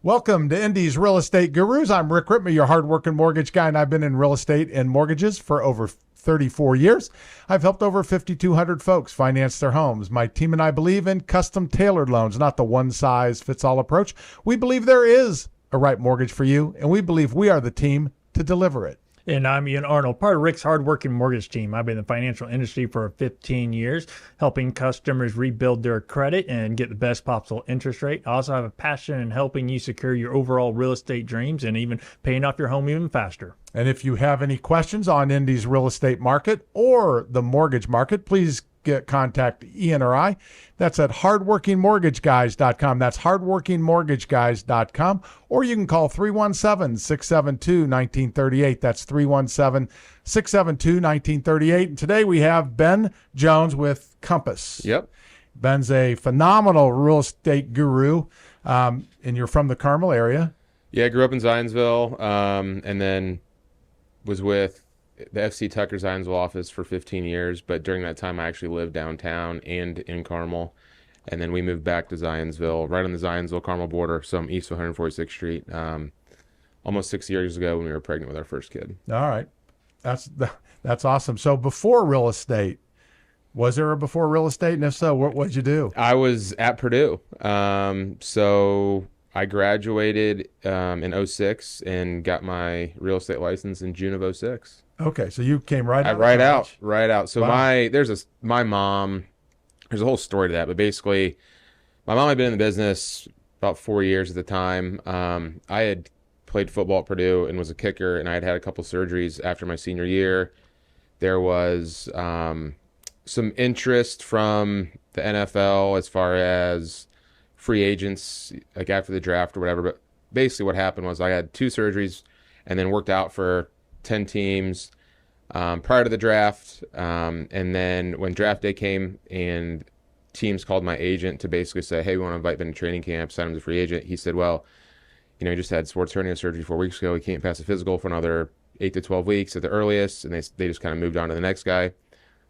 Welcome to Indy's Real Estate Gurus. I'm Rick Ripma, your hardworking mortgage guy, and I've been in real estate and mortgages for over 34 years. I've helped over 5,200 folks finance their homes. My team and I believe in custom tailored loans, not the one-size-fits-all approach. We believe there is a right mortgage for you, and we believe we are the team to deliver it. And I'm Ian Arnold, part of Rick's hardworking mortgage team. I've been in the financial industry for 15 years, helping customers rebuild their credit and get the best possible interest rate. I also have a passion in helping you secure your overall real estate dreams and even paying off your home even faster. And if you have any questions on Indy's real estate market or the mortgage market, please contact Ian or I. That's at hardworkingmortgageguys.com. That's hardworkingmortgageguys.com. Or you can call 317-672-1938. That's 317-672-1938. And today we have Ben Jones with Compass. Yep. Ben's a phenomenal real estate guru, and you're from the Carmel area. Yeah, I grew up in Zionsville, and then was with the FC Tucker Zionsville office for 15 years, but during that time I actually lived downtown and in Carmel, and then we moved back to Zionsville, right on the Zionsville-Carmel border, so I'm east of 146th Street, almost 6 years ago when we were pregnant with our first kid. All right. That's awesome. So before real estate, was there a before real estate? And if so, what'd you do? I was at Purdue, so I graduated in 06 and got my real estate license in June of 06. Okay, so you came right out. Right out. So wow. my mom, there's a whole story to that, but basically my mom had been in the business about 4 years at the time. I had played football at Purdue and was a kicker, and I had a couple surgeries after my senior year. There was some interest from the NFL as far as free agents, like after the draft or whatever. But basically what happened was I had 2 surgeries and then worked out for 10 teams prior to the draft. And then when draft day came and teams called my agent to basically say, hey, we want to invite Ben to training camp, sign him as a free agent. He said, well, you just had sports hernia surgery 4 weeks ago. He can't pass a physical for another 8 to 12 weeks at the earliest. And they just kind of moved on to the next guy.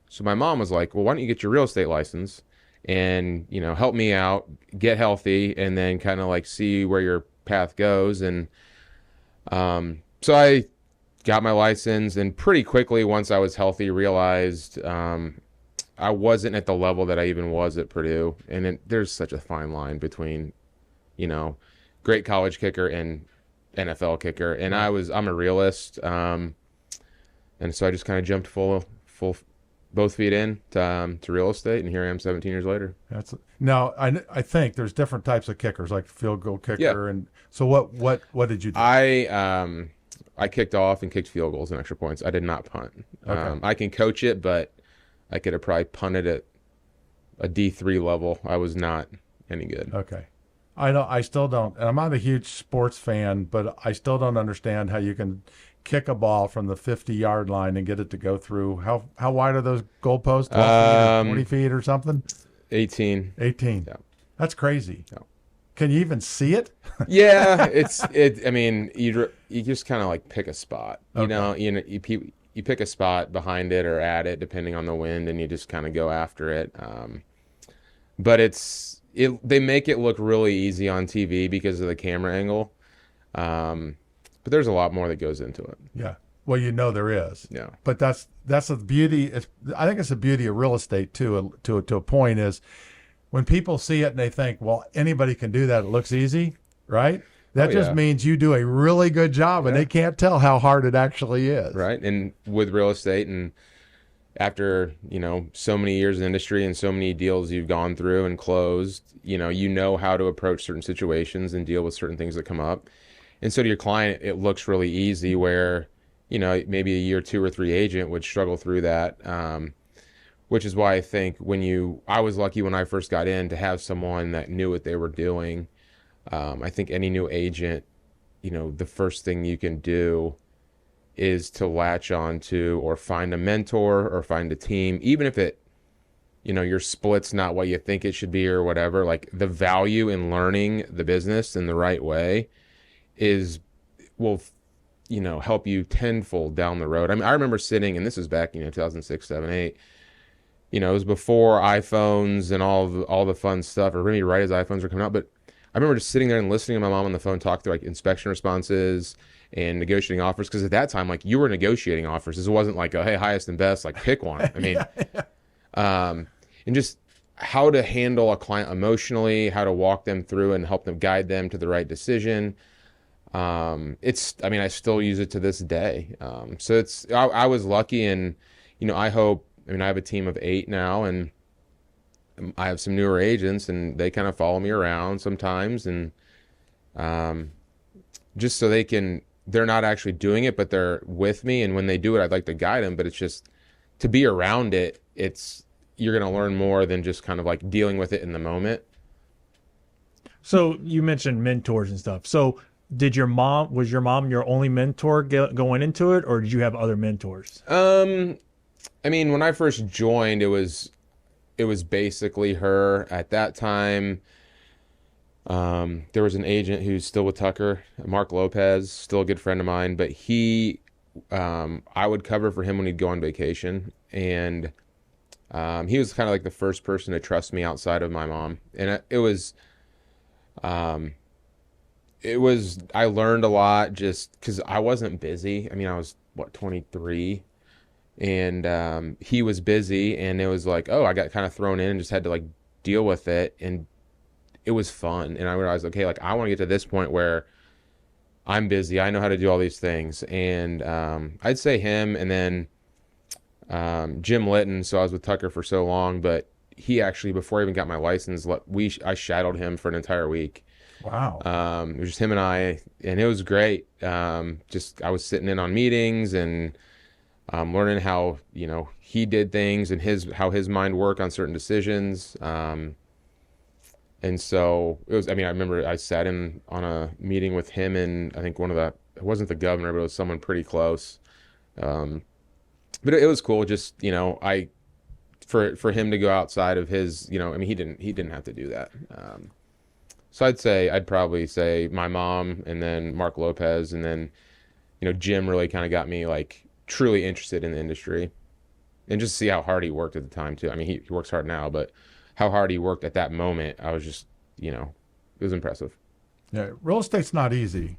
So my mom was like, well, why don't you get your real estate license and, help me out, get healthy, and then kind of like see where your path goes. And so I got my license, and pretty quickly, once I was healthy, realized I wasn't at the level that I even was at Purdue. And there's such a fine line between, great college kicker and NFL kicker. And I'm a realist. And so I just kind of jumped full both feet in to real estate, and here I am 17 years later. Now I think there's different types of kickers, like field goal kicker, yeah. And so what did you do? I kicked off and kicked field goals and extra points. I did not punt. Okay. I can coach it, but I could have probably punted at a D3 level. I was not any good. Okay. I still don't, and I'm not a huge sports fan, but I still don't understand how you can kick a ball from the 50-yard line and get it to go through. How wide are those goalposts? 12 feet or 20 feet or something? 18. 18. Yeah. That's crazy. Yeah. Can you even see it? Yeah, I mean, you just kind of like pick a spot. Okay. You pick a spot behind it or at it, depending on the wind, and you just kind of go after it. But they make it look really easy on TV because of the camera angle. But there's a lot more that goes into it. Yeah. Well, there is. Yeah. But that's the beauty. I think it's the beauty of real estate too. To a point is when people see it and they think, well, anybody can do that. It looks easy, right? That just means you do a really good job, and they can't tell how hard it actually is. Right. And with real estate, and after so many years in the industry and so many deals you've gone through and closed, you know how to approach certain situations and deal with certain things that come up. And so to your client, it looks really easy where, maybe a year 2 or 3 agent would struggle through that, which is why I think I was lucky when I first got in to have someone that knew what they were doing. I think any new agent, the first thing you can do is to latch on to or find a mentor or find a team, even if it, your split's not what you think it should be or whatever. Like the value in learning the business in the right way will help you tenfold down the road. I mean, I remember sitting, and this was back, 2006, 7, 8. It was before iPhones and all the fun stuff, or maybe right as iPhones were coming out. But I remember just sitting there and listening to my mom on the phone talk through like inspection responses and negotiating offers. Because at that time, like you were negotiating offers. This wasn't like, hey, highest and best, like pick one. I mean, and just how to handle a client emotionally, how to walk them through and help them guide them to the right decision. I mean, I still use it to this day. So I was lucky, and, I have a team of 8 now, and I have some newer agents, and they kind of follow me around sometimes, and just so they're not actually doing it, but they're with me. And when they do it, I'd like to guide them, but it's just to be around it. You're going to learn more than just kind of like dealing with it in the moment. So you mentioned mentors and stuff. So was your mom your only mentor going into it, or did you have other mentors? I mean, when I first joined, it was basically her. At that time, there was an agent who's still with Tucker, Mark Lopez, still a good friend of mine, but I would cover for him when he'd go on vacation. And he was kind of like the first person to trust me outside of my mom. And I learned a lot just because I wasn't busy. I mean, I was 23, and he was busy, and it was like, I got kind of thrown in and just had to like deal with it. And it was fun. And I realized, okay, like I want to get to this point where I'm busy. I know how to do all these things. And I'd say him, and then Jim Litton. So I was with Tucker for so long, but he actually, before I even got my license, I shadowed him for an entire week. Wow. It was just him and I, and it was great. Just I was sitting in on meetings and learning how he did things and how his mind worked on certain decisions. And so it was. I mean, I remember I sat in on a meeting with him, and I think it wasn't the governor, but it was someone pretty close. But it was cool. Just for him to go outside of his, I mean, he didn't have to do that. So I'd probably say my mom, and then Mark Lopez, and then, Jim really kind of got me like truly interested in the industry, and just see how hard he worked at the time too. I mean, he works hard now, but how hard he worked at that moment, I was just, it was impressive. Yeah, real estate's not easy,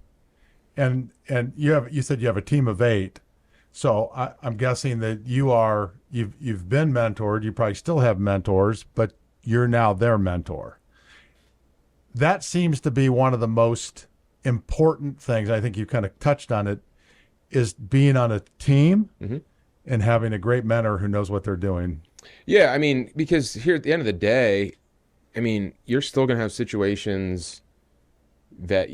and you said you have a team of 8, so I'm guessing that you've been mentored. You probably still have mentors, but you're now their mentor. That seems to be one of the most important things. I think you kind of touched on it, is being on a team and having a great mentor who knows what they're doing. Yeah, I mean, because here at the end of the day, I mean, you're still going to have situations that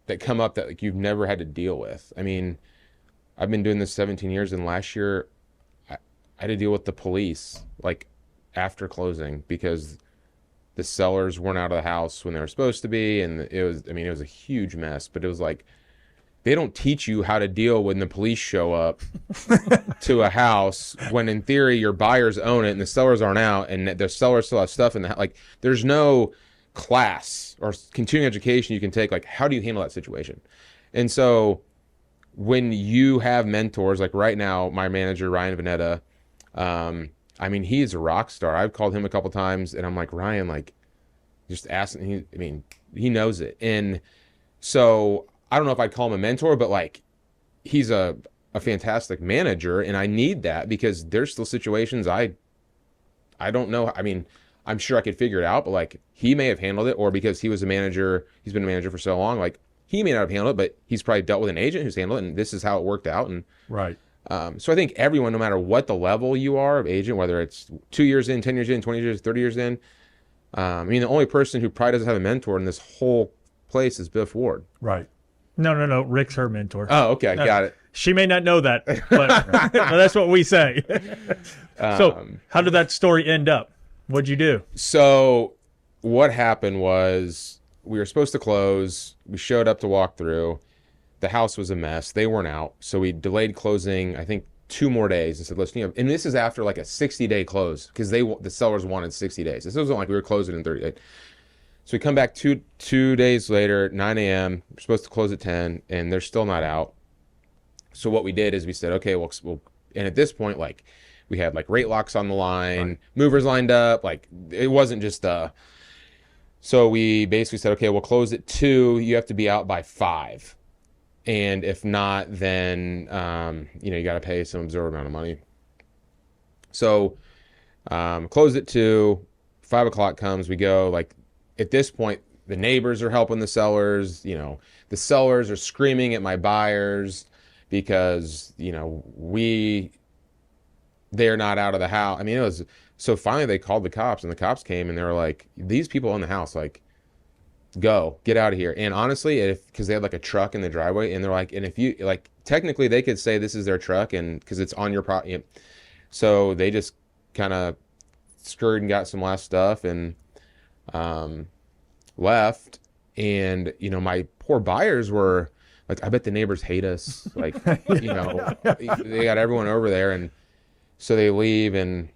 that come up that like you've never had to deal with. I mean, I've been doing this 17 years, and last year I had to deal with the police like after closing because the sellers weren't out of the house when they were supposed to be, and it was a huge mess. But it was like, they don't teach you how to deal when the police show up to a house when in theory your buyers own it and the sellers aren't out, and the sellers still have stuff in the house. Like, there's no class or continuing education you can take. Like, how do you handle that situation? And so when you have mentors, like right now, my manager, Ryan Vanetta, I mean, he's a rock star. I've called him a couple times, and I'm like, Ryan, like, just ask him. He knows it. And so I don't know if I'd call him a mentor, but like, he's a fantastic manager, and I need that because there's still situations I don't know. I mean, I'm sure I could figure it out, but like, he may have handled it, or because he was a manager, he's been a manager for so long, like, he may not have handled it, but he's probably dealt with an agent who's handled it, and this is how it worked out. And right. So I think everyone, no matter what the level you are of agent, whether it's 2 years in, 10 years in, 20 years, 30 years in, I mean, the only person who probably doesn't have a mentor in this whole place is Biff Ward. Right. No. Rick's her mentor. Oh, okay. Got it. She may not know that, but that's what we say. So how did that story end up? What'd you do? So what happened was we were supposed to close. We showed up to walk through. The house was a mess. They weren't out. So we delayed closing, I think, 2 more days and said, listen, and this is after like a 60-day close because the sellers wanted 60 days. This wasn't like we were closing in 30 days. So we come back two days later, 9 a.m. We're supposed to close at 10, and they're still not out. So what we did is we said, okay, we'll and at this point, like, we had like rate locks on the line, right, movers lined up. Like, it wasn't just So we basically said, okay, we'll close at 2. You have to be out by 5. And if not, then, you got to pay some absurd amount of money. So closed at 2, 5 o'clock comes, we go. Like, at this point, the neighbors are helping the sellers. The sellers are screaming at my buyers because, they're not out of the house. I mean, it was, so finally they called the cops, and the cops came, and they were like, these people in the house, like, get out of here. And honestly, because they had like a truck in the driveway, and they're like, and if you, like, technically they could say this is their truck, and because it's on your property. So they just kind of scurried and got some last stuff and left. And, my poor buyers were like, I bet the neighbors hate us. Like, they got everyone over there. And so they leave, and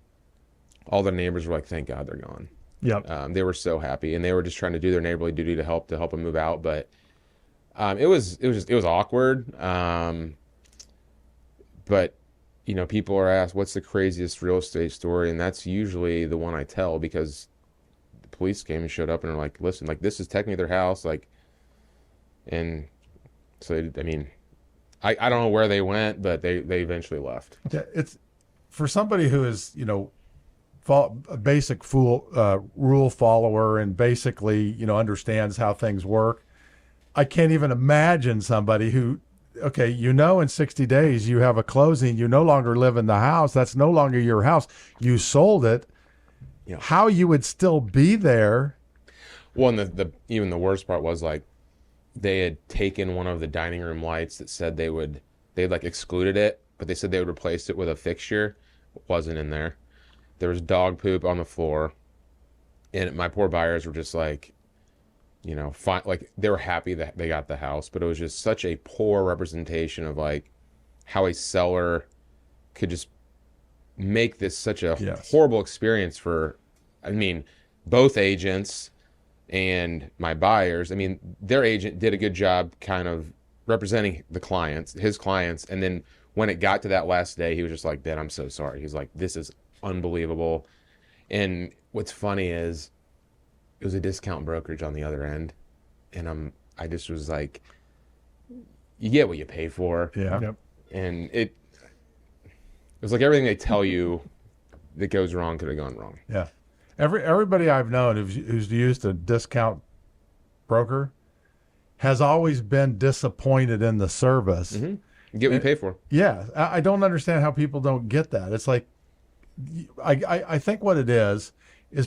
all the neighbors were like, thank God they're gone. Yep. They were so happy, and they were just trying to do their neighborly duty to help them move out. But it was awkward. But people are asked, what's the craziest real estate story? And that's usually the one I tell, because the police came and showed up and are like, listen, like, this is technically their house. Like, and so, I mean, I don't know where they went, but they eventually left. Yeah, it's for somebody who is, a basic rule follower and basically, understands how things work. I can't even imagine somebody who, okay, in 60 days you have a closing, you no longer live in the house. That's no longer your house. You sold it. Yeah. How you would still be there. Well, and even the worst part was, like, they had taken one of the dining room lights that said they'd like excluded it, but they said they would replace it with a fixture. It wasn't in there. There was dog poop on the floor, and my poor buyers were just like, fine, like, they were happy that they got the house, but it was just such a poor representation of, like, how a seller could just make this such a horrible experience for, I mean, both agents and my buyers. I mean, their agent did a good job kind of representing his clients. And then when it got to that last day, he was just like, Ben, I'm so sorry. He's like, this is unbelievable. And what's funny is it was a discount brokerage on the other end. And I just was like, you get what you pay for. Yeah. Yep. And it was like everything they tell you that goes wrong could have gone wrong. Yeah. Everybody I've known who's used a discount broker has always been disappointed in the service. Mm-hmm. You get what you pay for. Yeah. I don't understand how people don't get that. It's like, I think what it is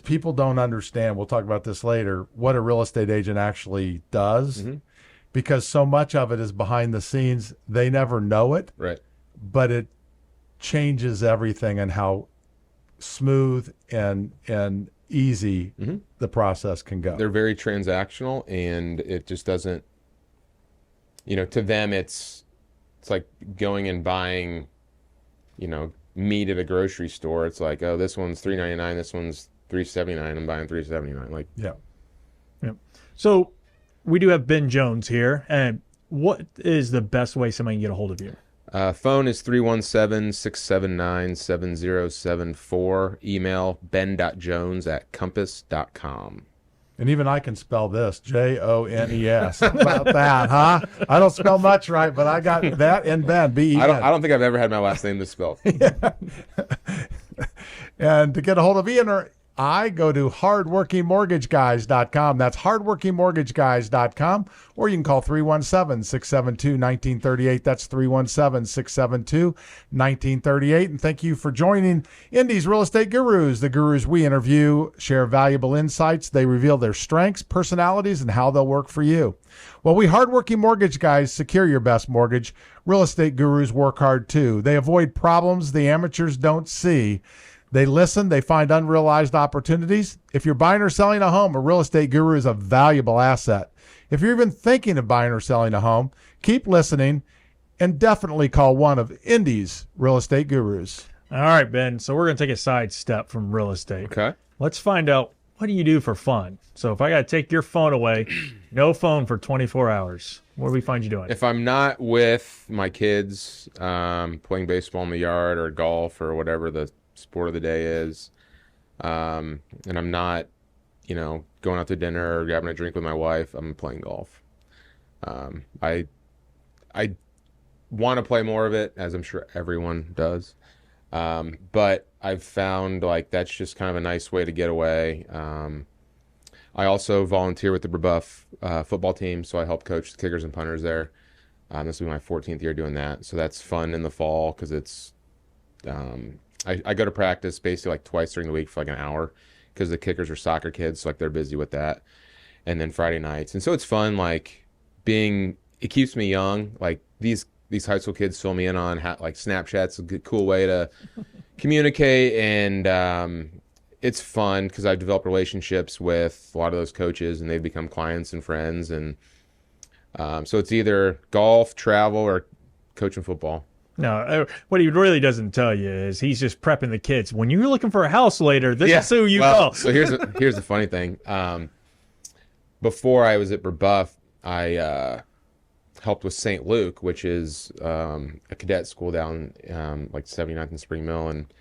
people don't understand, we'll talk about this later, what a real estate agent actually does, because so much of it is behind the scenes. They never know it, right? But it changes everything and how smooth and easy the process can go. They're very transactional, and it just doesn't, to them it's like going and buying, meat at a grocery store. It's like, oh, this one's $3.99, this one's $3.79. I'm buying $3.79. Like, yeah. So we do have Ben Jones here, and what is the best way somebody can get a hold of you? Phone is 317-679-7074. Email ben.jones@compass.com. And even I can spell this, Jones. How about that, huh? I don't spell much right, but I got that and Ben, B-E-N. I don't think I've ever had my last name misspelled. And to get a hold of Ian or I, go to hardworkingmortgageguys.com. That's hardworkingmortgageguys.com. Or you can call 317-672-1938. That's 317-672-1938. And thank you for joining Indy's Real Estate Gurus. The gurus we interview share valuable insights. They reveal their strengths, personalities, and how they'll work for you. Well, we hardworking mortgage guys secure your best mortgage. Real estate gurus work hard too. They avoid problems the amateurs don't see. They listen, they find unrealized opportunities. If you're buying or selling a home, a real estate guru is a valuable asset. If you're even thinking of buying or selling a home, keep listening and definitely call one of Indy's real estate gurus. All right, Ben. So we're going to take a side step from real estate. Okay. Let's find out, what do you do for fun? So if I got to take your phone away, no phone for 24 hours, what do we find you doing? If I'm not with my kids, playing baseball in the yard or golf or whatever the sport of the day is, and I'm not, going out to dinner or grabbing a drink with my wife, I'm playing golf. I want to play more of it, as I'm sure everyone does. But I've found like that's just kind of a nice way to get away. I also volunteer with the Rebuff football team, so I help coach the kickers and punters there. This will be my 14th year doing that, so that's fun in the fall because it's I go to practice basically like twice during the week for like an hour because the kickers are soccer kids, so like they're busy with that, and then Friday nights, and so it's fun like it keeps me young. Like these high school kids fill me in on how, like Snapchat's a good, cool way to communicate, and it's fun because I've developed relationships with a lot of those coaches, and they've become clients and friends, and so it's either golf, travel, or coaching football. No, what he really doesn't tell you is he's just prepping the kids. When you're looking for a house later, this is who you go. So here's the funny thing. Before I was at Rebuff, I helped with St. Luke, which is a cadet school down like 79th and Spring Mill, and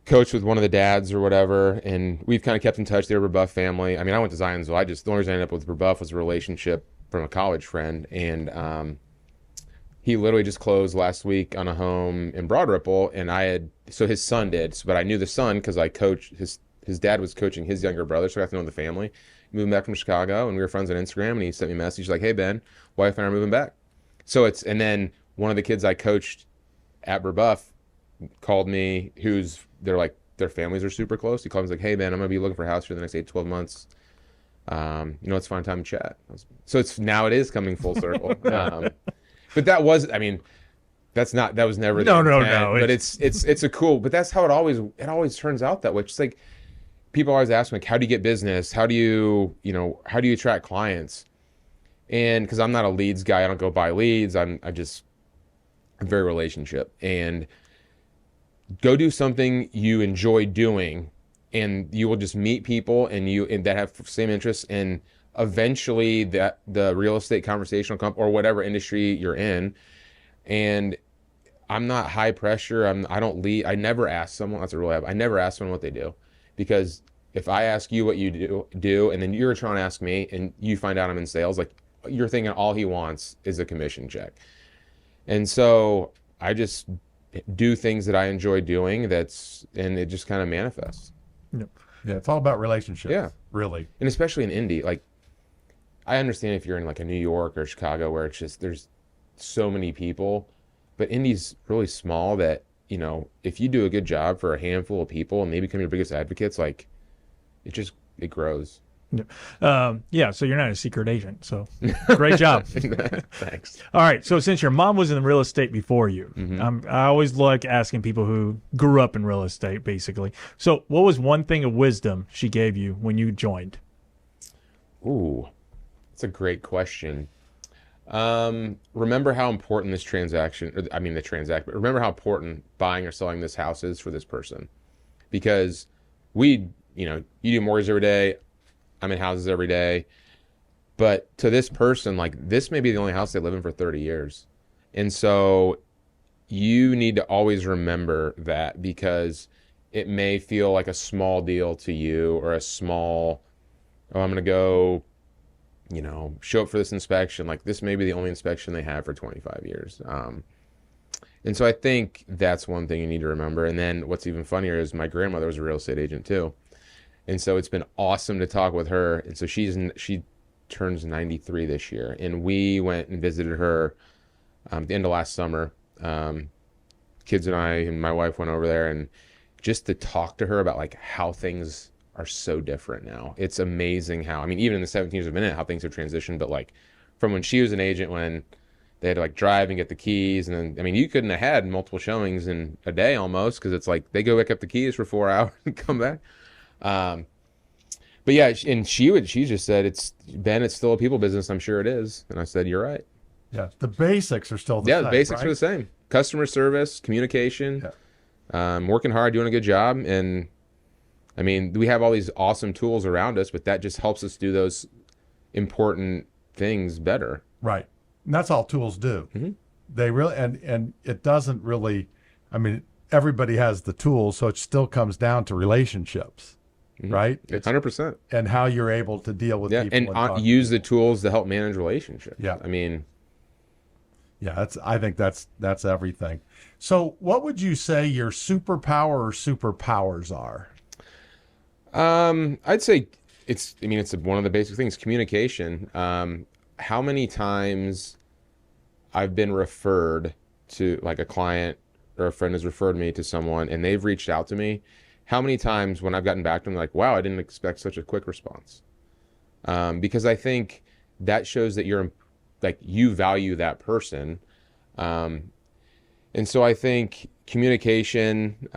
coached with one of the dads or whatever. And we've kind of kept in touch. They're a Rebuff family. I mean, I went to Zionsville. The only reason I ended up with Rebuff was a relationship from a college friend, and he literally just closed last week on a home in Broad Ripple, and so his son did, but I knew the son because I coached his dad was coaching his younger brother, so I got to know the family. Moving back from Chicago, and we were friends on Instagram, and he sent me a message like, "Hey Ben, wife and I are moving back." So and then one of the kids I coached at Rebuff called me, their families are super close. He called me, he's like, "Hey Ben, I'm gonna be looking for a house for the next 8 to 12 months. Let's find time to chat." So it is coming full circle. But that was never the intent, no. But it's a cool. But that's how it always turns out that way. It's like people always ask me, like, how do you get business? How do you attract clients? And because I'm not a leads guy, I don't go buy leads. I'm very relationship, and go do something you enjoy doing, and you will just meet people and that have same interests, and eventually that the real estate conversation will come up, or whatever industry you're in. And I'm not high pressure. I don't lead. I never ask someone. That's a real habit. I never ask someone what they do, because if I ask you what you do, and then you're trying to ask me, and you find out I'm in sales, like you're thinking all he wants is a commission check. And so I just do things that I enjoy doing. And it just kind of manifests. Yeah, it's all about relationships. Yeah, really. And especially in Indy, like I understand if you're in like a New York or Chicago where it's just there's so many people, but Indy's really small that if you do a good job for a handful of people and they become your biggest advocates, like it grows. Yeah, so you're not a secret agent, so great job. Thanks. All right, so since your mom was in real estate before you, I always like asking people who grew up in real estate, basically. So what was one thing of wisdom she gave you when you joined? Ooh, that's a great question. Remember how important this transaction, but remember how important buying or selling this house is for this person. Because you do mortgages every day, I'm in houses every day, but to this person, like this may be the only house they live in for 30 years. And so you need to always remember that, because it may feel like a small deal to you, or a small, I'm going to go, show up for this inspection. Like this may be the only inspection they have for 25 years. And so I think that's one thing you need to remember. And then what's even funnier is my grandmother was a real estate agent too. And so it's been awesome to talk with her. And so she turns 93 this year. And we went and visited her at the end of last summer. Kids and I and my wife went over there, and just to talk to her about like how things are so different now. It's amazing how, even in the 17 years I've been in it, how things have transitioned. But like from when she was an agent, when they had to like drive and get the keys, and then, you couldn't have had multiple showings in a day almost, because it's like they go pick up the keys for 4 hours and come back. But yeah, and she just said, it's still a people business. I'm sure it is. And I said, you're right. Yeah. The basics are still the same. Yeah, the basics right? are the same. Customer service, communication, working hard, doing a good job. And we have all these awesome tools around us, but that just helps us do those important things better. Right. And that's all tools do. Mm-hmm. They really, and it doesn't really, everybody has the tools, so it still comes down to relationships. right? It's 100%. And how you're able to deal with people. And talk to use the people. tools to help manage relationships. Yeah. I mean, yeah, I think that's everything. So what would you say your superpower or superpowers are? I'd say it's one of the basic things, communication. How many times I've been referred to, like a client or a friend has referred me to someone and they've reached out to me. How many times when I've gotten back to them, like, wow, I didn't expect such a quick response. Because I think that shows that you value that person. And so I think communication,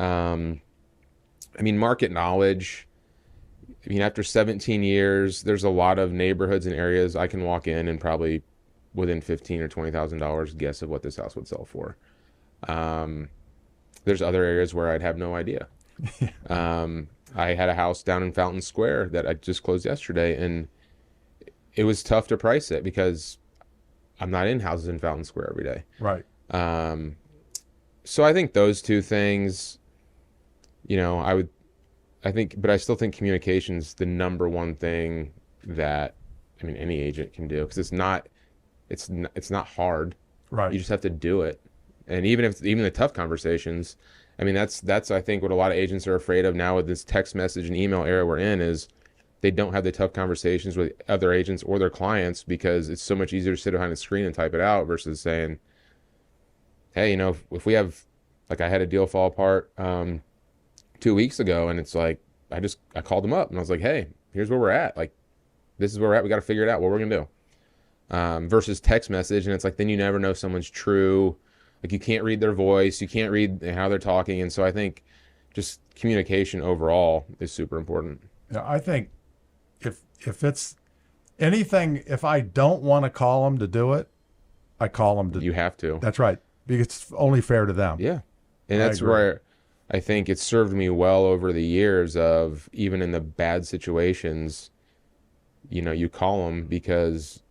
market knowledge. After 17 years, there's a lot of neighborhoods and areas I can walk in and probably within $15,000 or $20,000 guess of what this house would sell for. There's other areas where I'd have no idea. I had a house down in Fountain Square that I just closed yesterday, and it was tough to price it because I'm not in houses in Fountain Square every day. Right. So I think those two things, but I still think communication's the number one thing that, any agent can do, because it's not hard. Right. You just have to do it. And even the tough conversations, that's I think what a lot of agents are afraid of now with this text message and email era we're in, is they don't have the tough conversations with other agents or their clients because it's so much easier to sit behind a screen and type it out versus saying, hey, if we have, like, I had a deal fall apart 2 weeks ago, and it's like, I called them up and I was like, hey, here's where we're at. Like, this is where we're at. We got to figure it out what we're going to do. Versus text message. And it's like, then you never know someone's true. Like, you can't read their voice. You can't read how they're talking. And so I think just communication overall is super important. Yeah, I think if it's anything, if I don't want to call them to do it, I call them to. You have to. That's right. Because it's only fair to them. Yeah. And that's where I think it's served me well over the years of, even in the bad situations, you call them because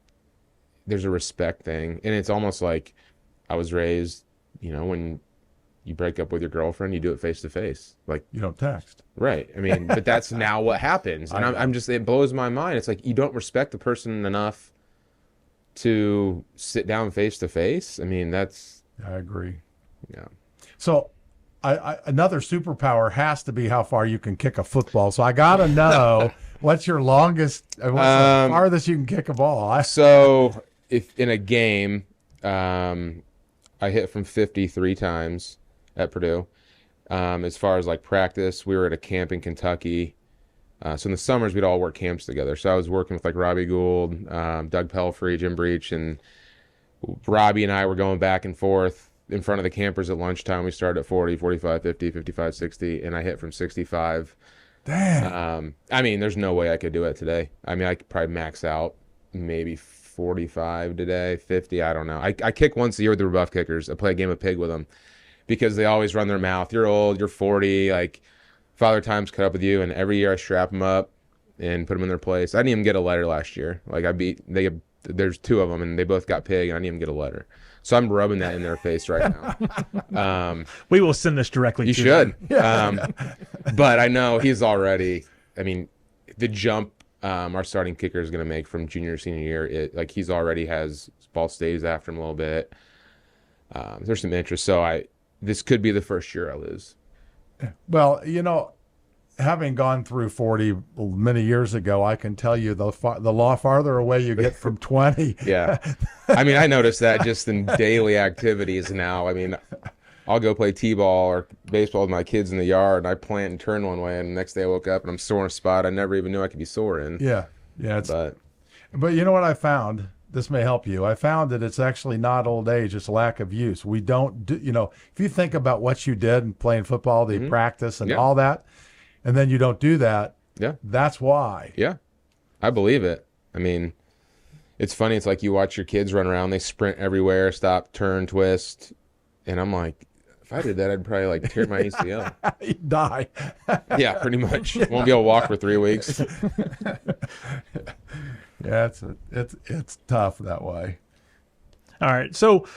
there's a respect thing. And it's almost like I was raised, when you break up with your girlfriend, you do it face to face. Like, you don't text. Right. But that's now what happens. And I'm just, it blows my mind. It's like, you don't respect the person enough to sit down face to face. I agree. Yeah. So another superpower has to be how far you can kick a football. So I got to know what's your longest, what's the farthest you can kick a ball? So if in a game, I hit from 53 times at Purdue. As far as like practice, we were at a camp in Kentucky. So in the summers, we'd all work camps together. So I was working with like Robbie Gould, Doug Pelfrey, Jim Breach, and Robbie and I were going back and forth in front of the campers at lunchtime. We started at 40, 45, 50, 55, 60, and I hit from 65. Damn. There's no way I could do it today. I could probably max out maybe 45 today, 50, I don't know. I kick once a year with the rebuff kickers. I play a game of pig with them because they always run their mouth. You're old, you're 40, like Father Time's cut up with you, and every year I strap them up and put them in their place. I didn't even get a letter last year. Like there's two of them and they both got pig and I didn't even get a letter. So I'm rubbing that in their face right now. We will send this directly you to should. them. But I know he's already, the jump our starting kicker is going to make from junior to senior year, he's already has ball stays after him a little bit. There's some interest. So this could be the first year I lose. Well, having gone through 40 many years ago, I can tell you the farther away you get from 20. Yeah. I noticed that just in daily activities now. I'll go play t-ball or baseball with my kids in the yard, and I plant and turn one way, and the next day I woke up and I'm sore in a spot I never even knew I could be sore in. Yeah. But you know what I found? This may help you. I found that it's actually not old age, it's lack of use. We don't do, if you think about what you did in playing football, the practice and all that, and then you don't do that, that's why. Yeah, I believe it. It's funny. It's like you watch your kids run around, they sprint everywhere, stop, turn, twist. And I'm like, if I did that, I'd probably tear my ACL. You'd die. Yeah, pretty much. Won't be able to walk for 3 weeks. Yeah, it's tough that way. All right, so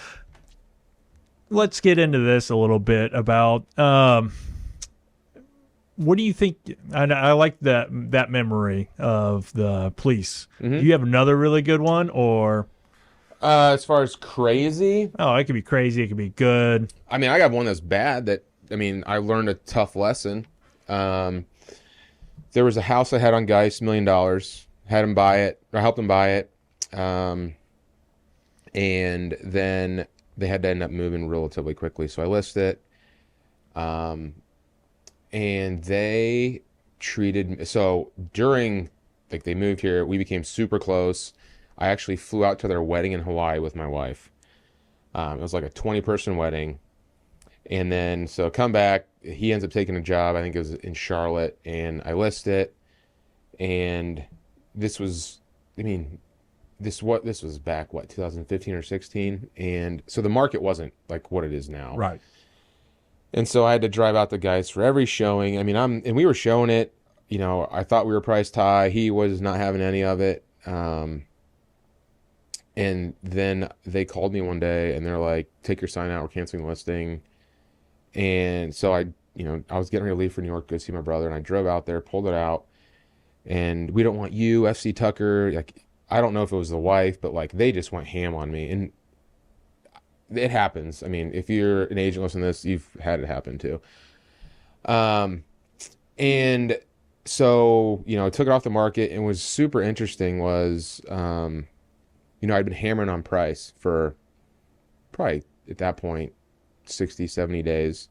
let's get into this a little bit about What do you think? I like that memory of the police. Mm-hmm. Do you have another really good one, or As far as crazy, it could be crazy, it could be good. I mean, I got one that's bad that, I mean, I learned a tough lesson. There was a house I had on Geist, $1 million. Had him buy it, or helped him buy it. And then they had to end up moving relatively quickly. So I listed it. And they treated me, so during, like, they moved here, we became super close. I actually flew out to their wedding in Hawaii with my wife. It was like a 20-person wedding. And then, so come back, he ends up taking a job, I think it was in Charlotte, and I list it. And this was, I mean, this was back, 2015 or 16? And so the market wasn't like what it is now. Right. And so I had to drive out the guys for every showing. I mean, and we were showing it, you know, I thought we were priced high. He was not having any of it. And then they called me one day and they're like, take your sign out, we're canceling the listing. And so I was getting ready to leave for New York to go see my brother, and I drove out there, pulled it out, and we don't want you, FC Tucker. Like, I don't know if it was the wife, but like they just went ham on me. And it happens. I mean, if you're an agent listening to this, you've had it happen too. And so, I took it off the market, and was super interesting was, I'd been hammering on price for probably at that point, 60, 70 days.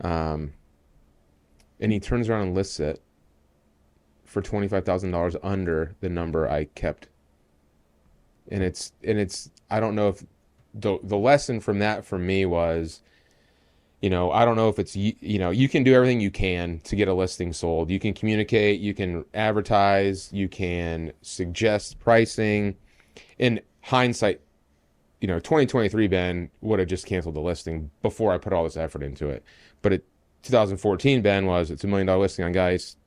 And he turns around and lists it for $25,000 under the number I kept. And it's, I don't know if the lesson from that for me was, I don't know if it's, you can do everything you can to get a listing sold. You can communicate, you can advertise, you can suggest pricing. In hindsight, 2023 Ben would have just canceled the listing before I put all this effort into it. But 2014 Ben it's $1 million listing on Geist,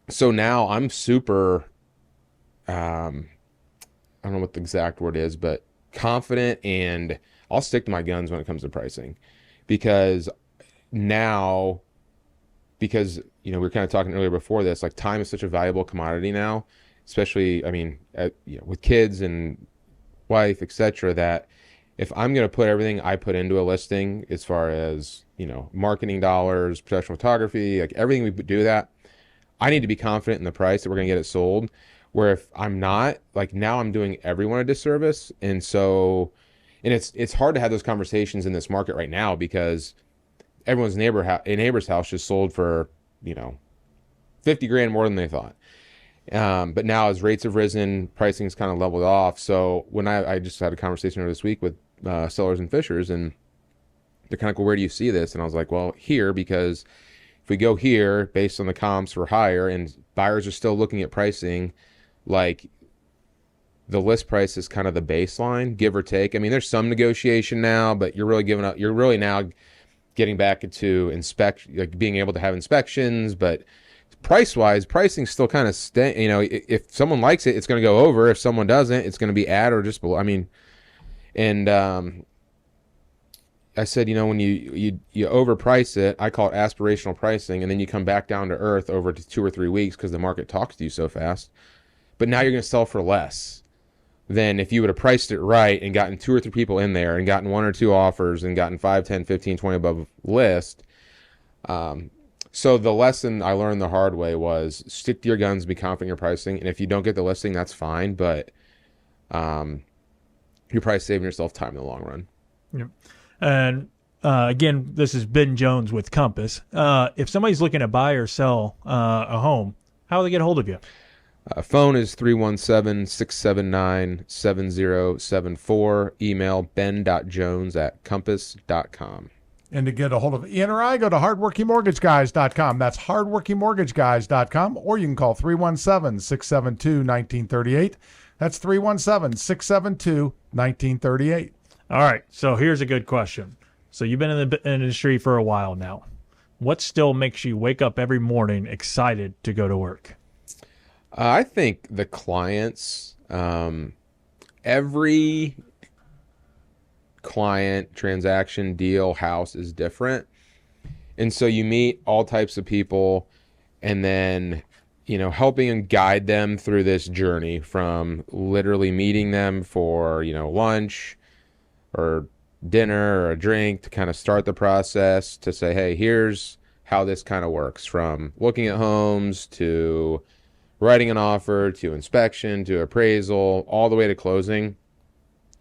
so now I'm super, I don't know what the exact word is, but confident, and I'll stick to my guns when it comes to pricing, because we were kind of talking earlier before this, like, time is such a valuable commodity now, especially, I mean, with kids and wife, etc., that if I'm going to put everything I put into a listing, as far as, marketing dollars, professional photography, like everything we do, that I need to be confident in the price that we're going to get it sold. Where if I'm not, like, now I'm doing everyone a disservice. And so, and it's hard to have those conversations in this market right now, because everyone's neighbor's house just sold for, $50,000 more than they thought. But now, as rates have risen, pricing's kind of leveled off. So when I just had a conversation over this week with Sellers and Fishers, and they're kind of like, well, where do you see this? And I was like, well, here, because if we go here based on the comps, we're higher, and buyers are still looking at pricing like the list price is kind of the baseline, give or take. I mean, there's some negotiation now, but you're really now getting back into like being able to have inspections, but price-wise, pricing's still kind of if someone likes it, it's going to go over. If someone doesn't, it's going to be at or just below. I mean, and I said, when you overprice it, I call it aspirational pricing, and then you come back down to earth over 2 or 3 weeks because the market talks to you so fast. But now you're going to sell for less than if you would have priced it right and gotten 2 or 3 people in there and gotten 1 or 2 offers and gotten 5, 10, 15, 20 above list. So the lesson I learned the hard way was stick to your guns, be confident in your pricing. And if you don't get the listing, that's fine. But you're probably saving yourself time in the long run. Yep. And again, this is Ben Jones with Compass. If somebody's looking to buy or sell a home, how do they get a hold of you? Phone is 317-679-7074. Email ben.jones@compass.com. And to get a hold of Ian or I, go to hardworkingmortgageguys.com. That's hardworkingmortgageguys.com. Or you can call 317-672-1938. That's 317-672-1938. All right. So here's a good question. So you've been in the industry for a while now. What still makes you wake up every morning excited to go to work? I think the clients, every client, transaction, deal, house is different. And so you meet all types of people, and then, helping and guide them through this journey from literally meeting them for, lunch or dinner or a drink to kind of start the process to say, hey, here's how this kind of works, from looking at homes to writing an offer to inspection to appraisal, all the way to closing,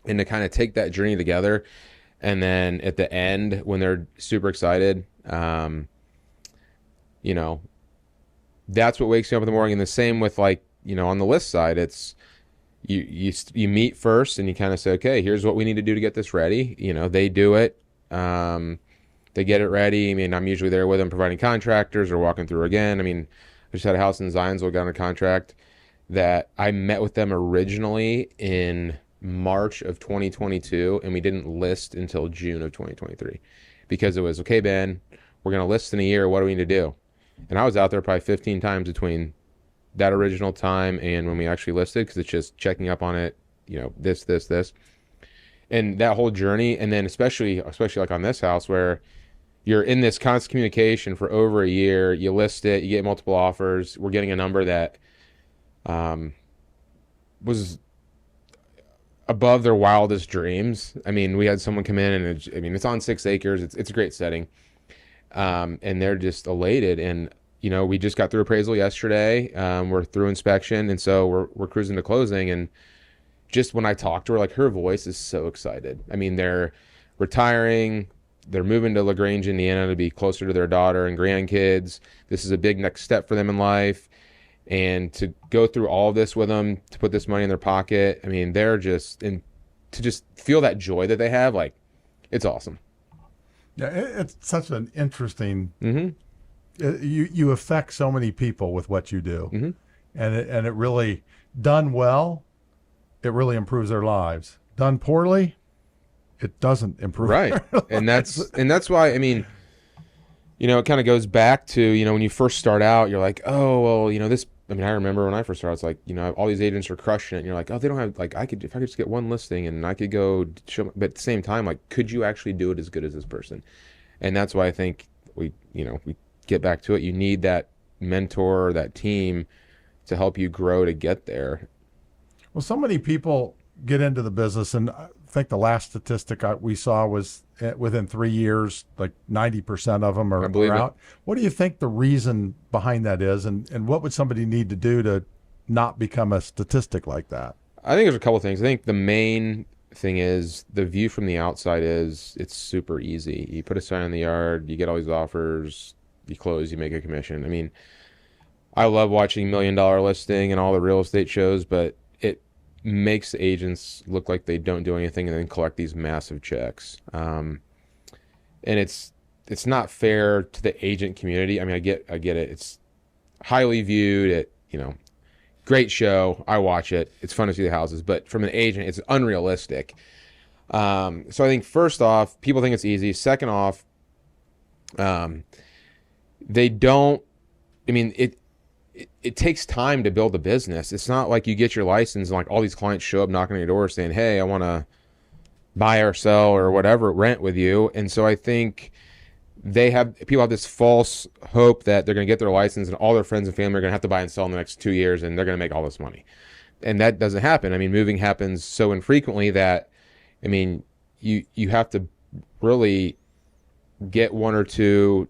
and to kind of take that journey together. And then at the end, when they're super excited, that's what wakes you up in the morning. And the same with, like, on the list side, it's you meet first and you kind of say, okay, here's what we need to do to get this ready. They do it. They get it ready. I mean, I'm usually there with them providing contractors or walking through again. I mean, I just had a house in Zionsville, got on a contract that I met with them originally in March of 2022, and we didn't list until June of 2023 because it was, okay, Ben, we're going to list in a year. What do we need to do? And I was out there probably 15 times between that original time and when we actually listed, because it's just checking up on it, this, and that whole journey. And then especially like on this house where you're in this constant communication for over a year, you list it, you get multiple offers. We're getting a number that was above their wildest dreams. I mean, we had someone come in and it's on 6 acres. It's a great setting. And they're just elated. And, we just got through appraisal yesterday. We're through inspection. And so we're cruising to closing. And just when I talked to her, like, her voice is so excited. I mean, they're retiring. They're moving to LaGrange, Indiana to be closer to their daughter and grandkids. This is a big next step for them in life. And to go through all of this with them, to put this money in their pocket, I mean, they're just, and to just feel that joy that they have, like, it's awesome. Yeah, it's such an interesting, you affect so many people with what you do. And it really, done well, it really improves their lives. Done poorly, it doesn't improve. Right. And that's why, I mean, it kind of goes back to, when you first start out, you're like, oh, well, this, I mean, I remember when I first started, it's like, all these agents are crushing it. And you're like, oh, they don't have, like, if I could just get one listing and I could go show, but at the same time, like, could you actually do it as good as this person? And that's why I think we get back to it. You need that mentor or that team to help you grow to get there. Well, so many people get into the business, and I think the last statistic we saw was within 3 years, like 90% of them are out. What do you think the reason behind that is, and what would somebody need to do to not become a statistic like that? I think there's a couple of things. I think the main thing is the view from the outside is it's super easy. You put a sign in the yard, you get all these offers, you close, you make a commission. I mean, I love watching $1 Million Listing and all the real estate shows, but it makes the agents look like they don't do anything and then collect these massive checks. And it's not fair to the agent community. I mean, I get it. It's highly viewed. Great show. I watch it. It's fun to see the houses, but from an agent, it's unrealistic. So I think first off, people think it's easy. Second off, they don't. I mean, it takes time to build a business. It's not like you get your license and like all these clients show up knocking on your door saying, hey, I want to buy or sell or whatever, rent with you. And so I think people have this false hope that they're going to get their license and all their friends and family are going to have to buy and sell in the next 2 years and they're going to make all this money. And that doesn't happen. I mean, moving happens so infrequently that, I mean, you have to really get 1 or 2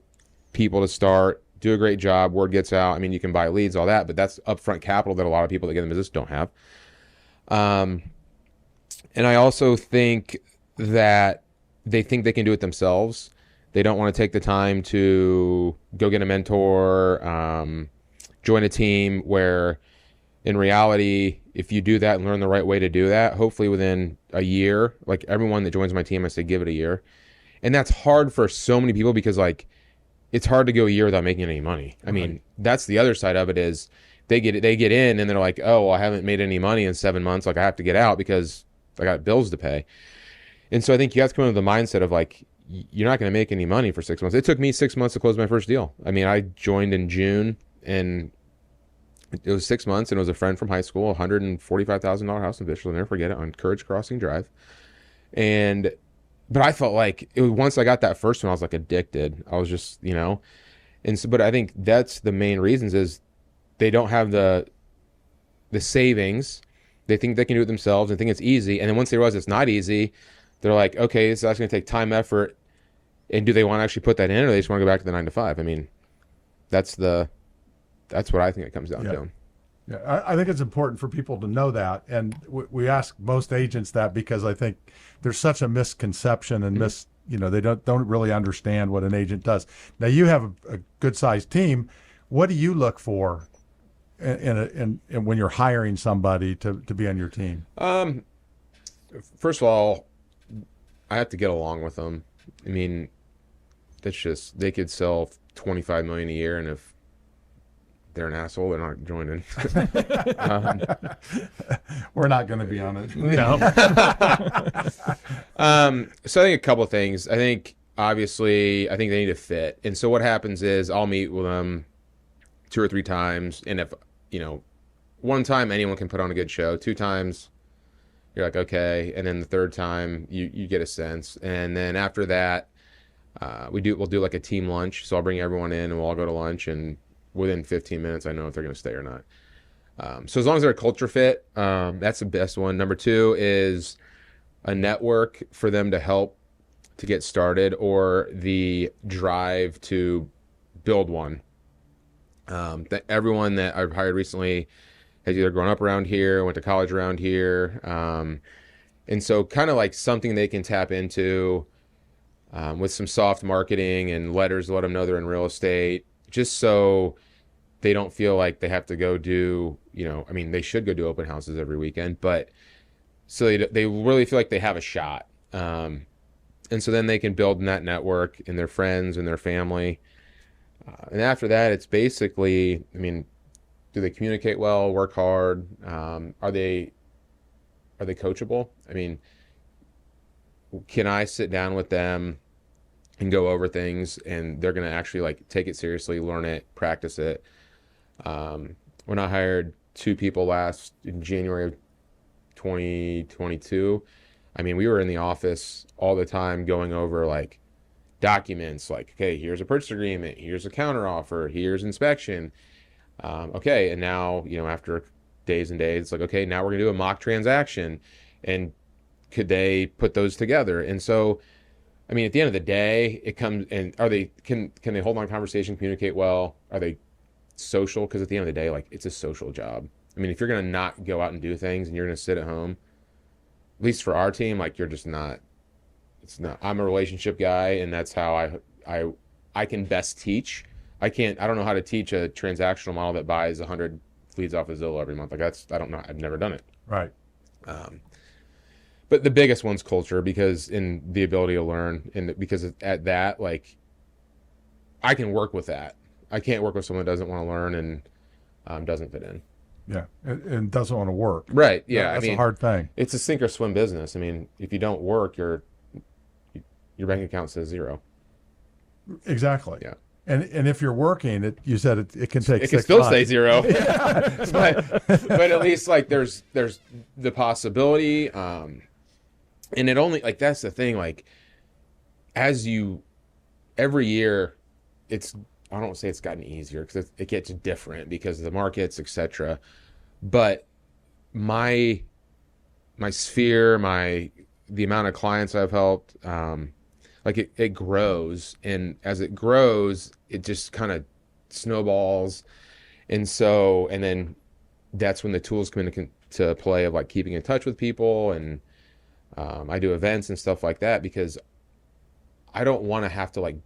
people to start, do a great job, word gets out. I mean, you can buy leads, all that, but that's upfront capital that a lot of people that get in the business don't have. And I also think that they think they can do it themselves. They don't want to take the time to go get a mentor, join a team where in reality, if you do that and learn the right way to do that, hopefully within a year, like everyone that joins my team, I say, give it a year. And that's hard for so many people because like, it's hard to go a year without making any money. I mean, that's the other side of it is they get in and they're like, oh, well, I haven't made any money in 7 months. Like I have to get out because I got bills to pay. And so I think you have to come into the mindset of like, you're not going to make any money for 6 months. It took me 6 months to close my first deal. I mean, I joined in June and it was 6 months and it was a friend from high school, $145,000 house in Bishop. I'll never forget it, on Courage Crossing Drive. And but I felt like once I got that first one, I was like addicted. I was just, and so, but I think that's the main reasons is they don't have the savings. They think they can do it themselves and think it's easy. And then once they realize it's not easy, they're like, okay, so that's going to take time, effort. And do they want to actually put that in, or they just want to go back to the 9 to 5? I mean, that's what I think it comes down to. Yeah, I think it's important for people to know that. And we ask most agents that because I think there's such a misconception and they don't really understand what an agent does. Now, you have a good sized team. What do you look for in when you're hiring somebody to be on your team? First of all, I have to get along with them. I mean, that's just, they could sell 25 million a year, and if they're an asshole, they're not joining. We're not going to be on it. No. So I think a couple of things. I think obviously they need to fit. And so what happens is I'll meet with them 2 or 3 times. And if, one time anyone can put on a good show, 2 times you're like, okay. And then the 3rd time you get a sense. And then after that, we'll do like a team lunch. So I'll bring everyone in and we'll all go to lunch, and within 15 minutes, I know if they're going to stay or not. So as long as they're a culture fit, that's the best one. Number 2 is a network for them to help to get started, or the drive to build one. That everyone that I've hired recently has either grown up around here, went to college around here. And so kind of like something they can tap into with some soft marketing and letters to let them know they're in real estate, just so they don't feel like they have to go do, they should go do open houses every weekend, but so they really feel like they have a shot. And so then they can build in that network and their friends and their family. And after that, it's basically, do they communicate well, work hard? Are they coachable? Can I sit down with them and go over things, and they're going to actually like take it seriously, learn it, practice it? When I hired 2 people in January of 2022, we were in the office all the time going over like documents, like, okay, here's a purchase agreement, here's a counter offer, here's inspection. Okay, and now, after days and days, it's like, okay, now we're gonna do a mock transaction, and could they put those together? And so, at the end of the day, it comes, and can they hold on conversation, communicate well? Are they social? Because at the end of the day, like, it's a social job. If you're gonna not go out and do things and you're gonna sit at home, at least for our team, like, you're just not. It's not. I'm a relationship guy, and that's how I can best teach. I don't know how to teach a transactional model that buys 100 leads off of Zillow every month. Like, I don't know. I've never done it. Right. But the biggest one's culture, because in the ability to learn, and because at that, like, I can work with that. I can't work with someone that doesn't want to learn and doesn't fit in. Yeah, and doesn't want to work. Right. Yeah. That's a hard thing. It's a sink or swim business. If you don't work, your bank account says 0. Exactly. Yeah. And if you're working, you said it can take 6 months. It can still say 0. but at least like there's the possibility. And it only, like, that's the thing, like, every year, I don't want to say it's gotten easier, because it gets different because of the markets, etc. But my sphere, the amount of clients I've helped, like, it grows, and as it grows, it just kind of snowballs. And then that's when the tools come into play of like keeping in touch with people, and I do events and stuff like that, because I don't want to have to like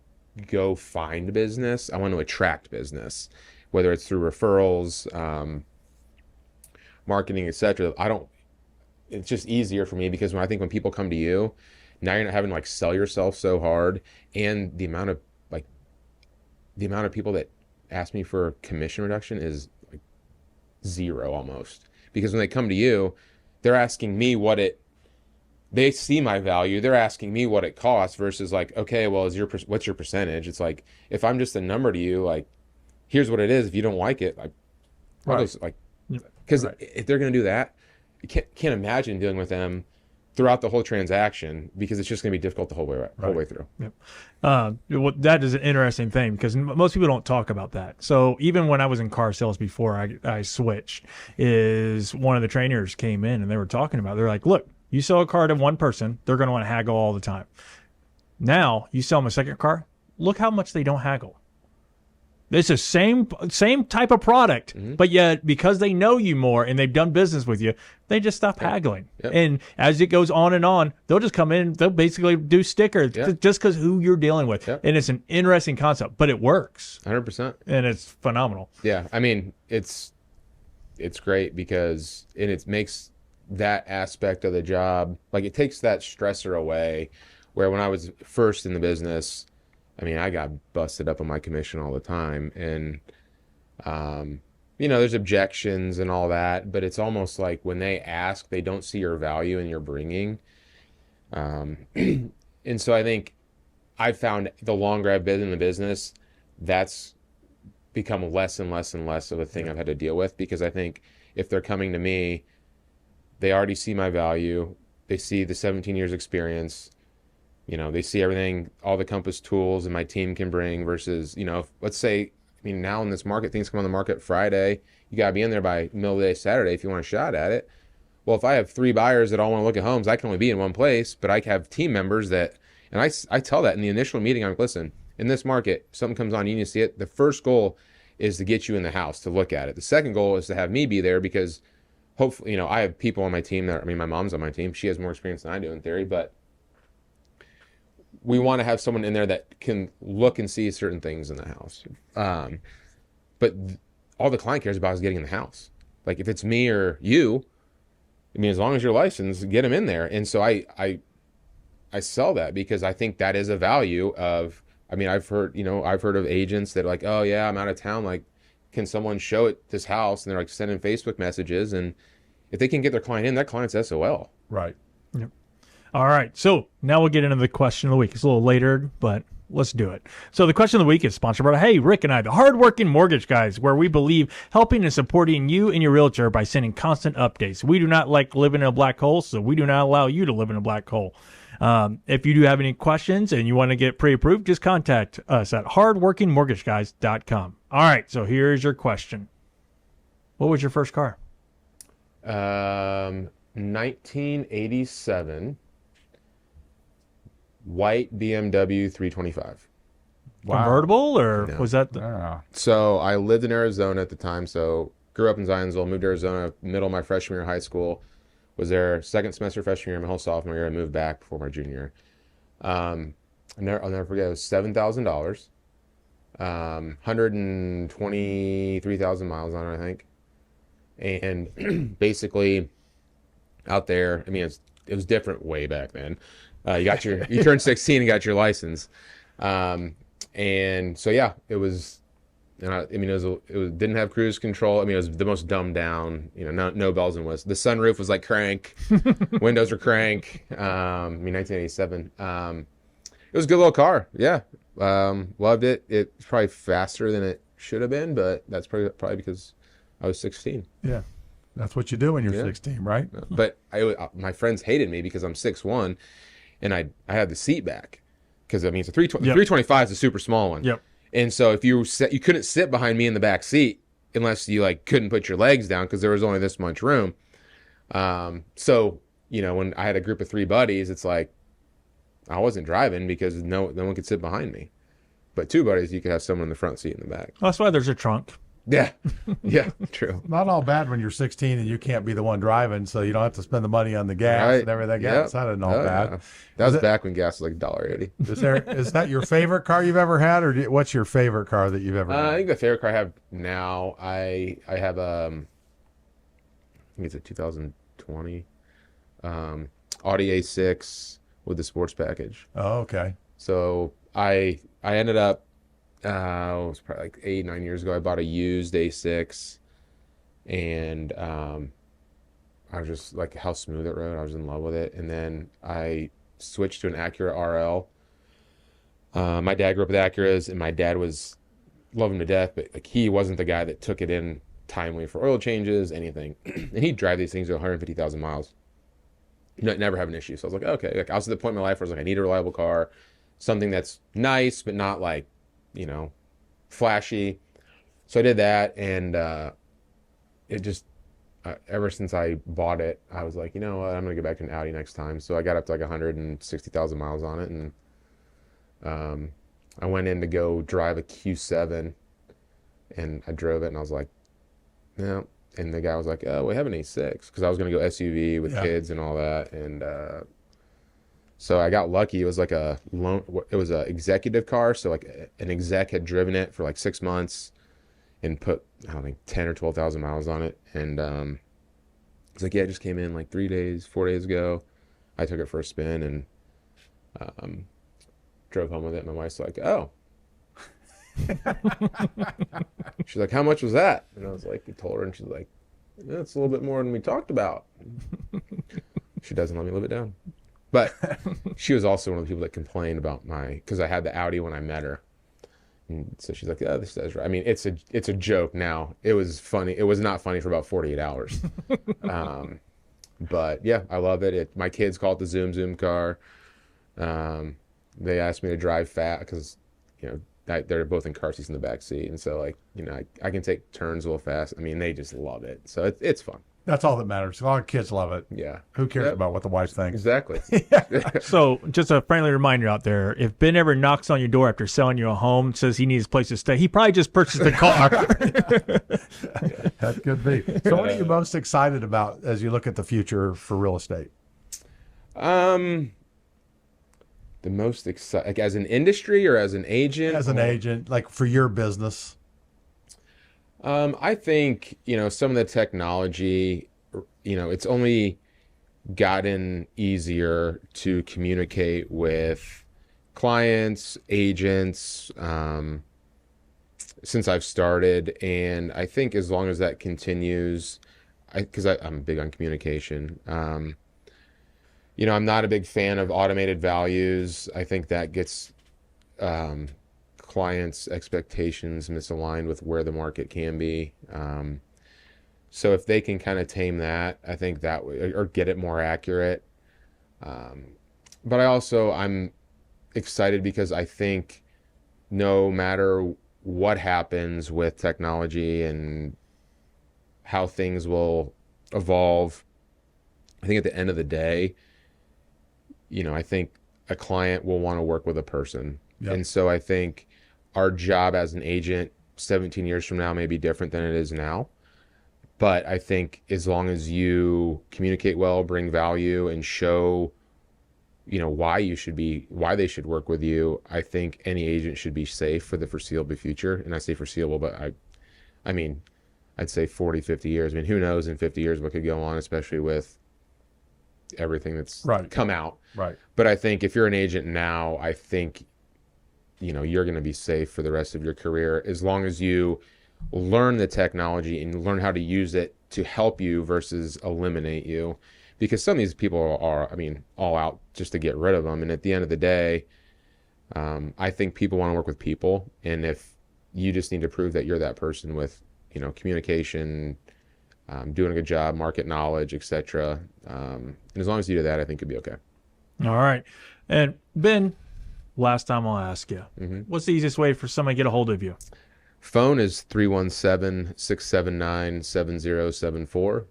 go find business. I want to attract business, whether it's through referrals, marketing, etc. It's just easier for me, because when people come to you, now you're not having to like sell yourself so hard, and the amount of people that ask me for commission reduction is like 0 almost, because when they come to you, they're asking me they see my value. They're asking me what it costs, versus like, okay, well, what's your percentage? It's like, if I'm just a number to you, like, here's what it is. If you don't like it, like, right. Because if they're going to do that, you can't imagine dealing with them throughout the whole transaction, because it's just going to be difficult the whole way through. Yep. Well, that is an interesting thing because most people don't talk about that. So even when I was in car sales before I switched, is one of the trainers came in and they were talking about, they're like, look, you sell a car to one person, they're going to want to haggle all the time. Now you sell them a second car, look how much they don't haggle. It's the same type of product, but yet because they know you more and they've done business with you, they just stop haggling. Yep. And as it goes on, they'll just come in, they'll basically do stickers just because who you're dealing with. Yep. And it's an interesting concept, but it works. 100%. And it's phenomenal. Yeah, I mean, it's great because it makes that aspect of the job, like it takes that stressor away, where when I was first in the business, I mean, I got busted up on my commission all the time. And, there's objections and all that, but it's almost like when they ask, they don't see your value in your bringing. And so I think I found the longer I've been in the business, that's become less and less and less of a thing I've had to deal with, because I think if they're coming to me, they already see my value. They see the 17 years experience. They see everything, all the Compass tools and my team can bring versus, let's say, now in this market, things come on the market Friday. You got to be in there by middle of the day Saturday if you want a shot at it. Well, if I have 3 buyers that all want to look at homes, I can only be in one place, but I have team members that, and I tell that in the initial meeting, I'm like, listen, in this market, something comes on, you need to see it. The first goal is to get you in the house to look at it. The second goal is to have me be there because hopefully, I have people on my team my mom's on my team. She has more experience than I do in theory, but we want to have someone in there that can look and see certain things in the house. But all the client cares about is getting in the house. Like if it's me or you, as long as you're licensed, get them in there. And so I sell that because I think that is a value of, I've heard of agents that are like, oh yeah, I'm out of town. Like, can someone show it this house? And they're like sending Facebook messages. And if they can get their client in, that client's SOL. Right. Yep. All right, so now we'll get into the question of the week. It's a little later, but let's do it. So the question of the week is sponsored by, hey, Rick and I, the hardworking mortgage guys, where we believe helping and supporting you and your realtor by sending constant updates. We do not like living in a black hole, so we do not allow you to live in a black hole. If you do have any questions and you want to get pre-approved, just contact us at hardworkingmortgageguys.com. All right, so here's your question. What was your first car? 1987. White BMW 325. Wow. Convertible, or No. was that So I lived in Arizona at the time. So grew up in Zionsville, moved to Arizona, middle of my freshman year of high school. Was there second semester freshman year, my whole sophomore year. I moved back before my junior year. I'll never forget. It was $7,000. 123,000 miles on it, I think. And basically, out there, it was different way back then. You turned 16 and got your license. And so, yeah, it was, it didn't have cruise control. It was the most dumbed down, no bells and whistles. The sunroof was like crank, windows were crank. 1987. It was a good little car. Yeah. Loved it. It's probably faster than it should have been, but that's probably because I was 16. Yeah. That's what you do when you're 16, right? But my friends hated me because I'm 6'1", and I had the seat back because it's a 325 is a super small one. Yep. And so if you couldn't sit behind me in the back seat unless you couldn't put your legs down because there was only this much room. So when I had a group of 3 buddies, it's like I wasn't driving because no one could sit behind me. But 2 buddies, you could have someone in the front seat in the back. Well, that's why there's a trunk. Yeah, yeah, true. Not all bad when you're 16 and you can't be the one driving, so you don't have to spend the money on the gas and everything else. That isn't all bad. Yeah. That was back when gas was like $1.80. Is that your favorite car you've ever had, or what's your favorite car that you've ever had? I think the favorite car I have now, I have I think it's a 2020 Audi A6 with the sports package. Oh, okay. So I ended up. It was probably like 8-9 years ago. I bought a used A6, and I was just like how smooth it rode. I was in love with it, and then I switched to an Acura RL. My dad grew up with Acuras, and my dad loved him to death, but he wasn't the guy that took it in timely for oil changes, anything. And he'd drive these things to 150,000 miles. never have an issue. So I was like, okay. Like, I was at the point in my life where I was like, I need a reliable car, something that's nice but not like, flashy. So I did that, and it just ever since I bought it, I was like, you know what, I'm gonna get back to an Audi next time. So I got up to like 160,000 miles on it, and I went in to go drive a Q7, and I drove it, and I was like, no. And the guy was like, oh, we have an A6, because I was gonna go SUV with kids and all that, and so I got lucky. It was like it was a executive car, so like an exec had driven it for like 6 months and put, I don't think, 10 or 12,000 miles on it. And it's like, yeah, it just came in like 4 days ago. I took it for a spin and drove home with it. My wife's like, oh. She's like, how much was that? And I was like, we told her, and she's like, yeah, it's a little bit more than we talked about. She doesn't let me live it down. But she was also one of the people that complained about because I had the Audi when I met her. And so she's like, oh, this does right. I mean, it's a joke now. It was funny. It was not funny for about 48 hours. But yeah, I love it. My kids call it the Zoom Zoom car. They asked me to drive fast because, they're both in car seats in the back seat. And so like, I can take turns a little fast. I mean, they just love it. So it's fun. That's all that matters. A lot of kids love it. Yeah. Who cares about what the wife thinks? Exactly. So just a friendly reminder out there, if Ben ever knocks on your door after selling you a home, says he needs a place to stay, he probably just purchased a car. That could be. So what are you most excited about as you look at the future for real estate? The most exciting, like as an industry or as an agent? As an agent, like for your business. I think, some of the technology, it's only gotten easier to communicate with clients, agents, since I've started. And I think as long as that continues, because I'm big on communication, I'm not a big fan of automated values. I think that gets clients' expectations misaligned with where the market can be. So if they can kind of tame that, I think that or get it more accurate. But I'm excited because I think no matter what happens with technology and how things will evolve, I think at the end of the day, I think a client will want to work with a person. Yep. And so I think our job as an agent 17 years from now may be different than it is now. But I think as long as you communicate well, bring value, and show, why they should work with you, I think any agent should be safe for the foreseeable future. And I say foreseeable, but I mean, I'd say 40, 50 years. I mean, who knows in 50 years what could go on, especially with everything that's come out. Right. But I think if you're an agent now, I think you're going to be safe for the rest of your career as long as you learn the technology and learn how to use it to help you versus eliminate you. Because some of these people are, all out just to get rid of them. And at the end of the day, I think people want to work with people. And if you just need to prove that you're that person with, communication, doing a good job, market knowledge, etc. And as long as you do that, I think it'll be okay. All right. And Ben, last time I'll ask you, what's the easiest way for somebody to get a hold of you? Phone is 317-679-7074.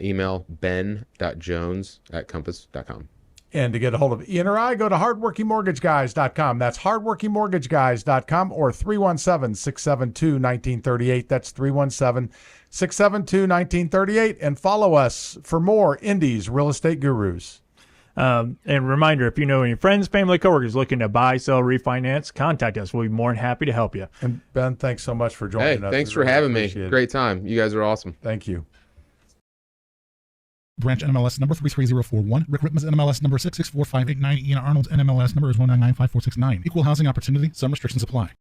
Email ben.jones@compass.com. And to get a hold of Ian or I, go to hardworkingmortgageguys.com. That's hardworkingmortgageguys.com, or 317-672-1938. That's 317-672-1938. And follow us for more Indy's Real Estate Gurus. And reminder, if you know any friends, family, coworkers looking to buy, sell, refinance, contact us. We'll be more than happy to help you. And Ben, thanks so much for joining us. Thanks for having me. Great time. You guys are awesome. Thank you. Branch NMLS number 33041. Rick Ripma's NMLS number 6645889. Ian Arnold's NMLS number is 1995469. Equal housing opportunity. Some restrictions apply.